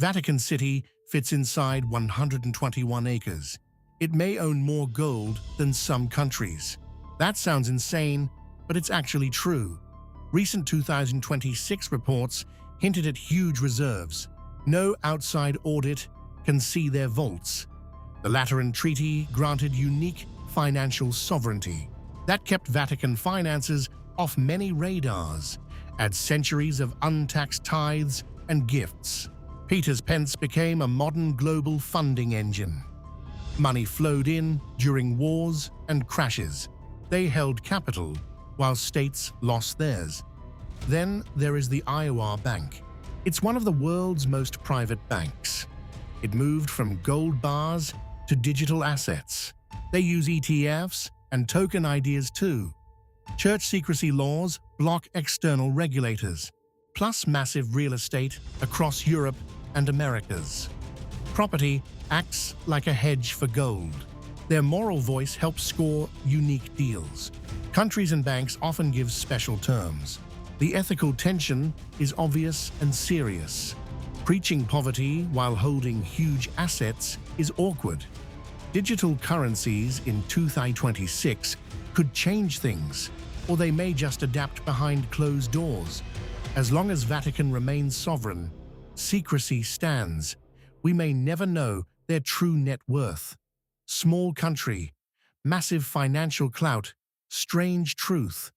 Vatican City fits inside 121 acres. It may own more gold than some countries. That sounds insane, but it's actually true. Recent 2026 reports hinted at huge reserves. No outside audit can see their vaults. The Lateran Treaty granted unique financial sovereignty that kept Vatican finances off many radars, and centuries of untaxed tithes and gifts. Peter's pence became a modern global funding engine. Money flowed in during wars and crashes. They held capital, while states lost theirs. Then there is the Iowa Bank. It's one of the world's most private banks. It moved from gold bars to digital assets. They use ETFs and token ideas too. Church secrecy laws block external regulators, plus massive real estate across Europe and Americas. Property acts like a hedge for gold. Their moral voice helps score unique deals. Countries and banks often give special terms. The ethical tension is obvious and serious. Preaching poverty while holding huge assets is awkward. Digital currencies in 2026 could change things, or they may just adapt behind closed doors. As long as Vatican remains sovereign, secrecy stands. We may never know their true net worth. Small country, massive financial clout, strange truth.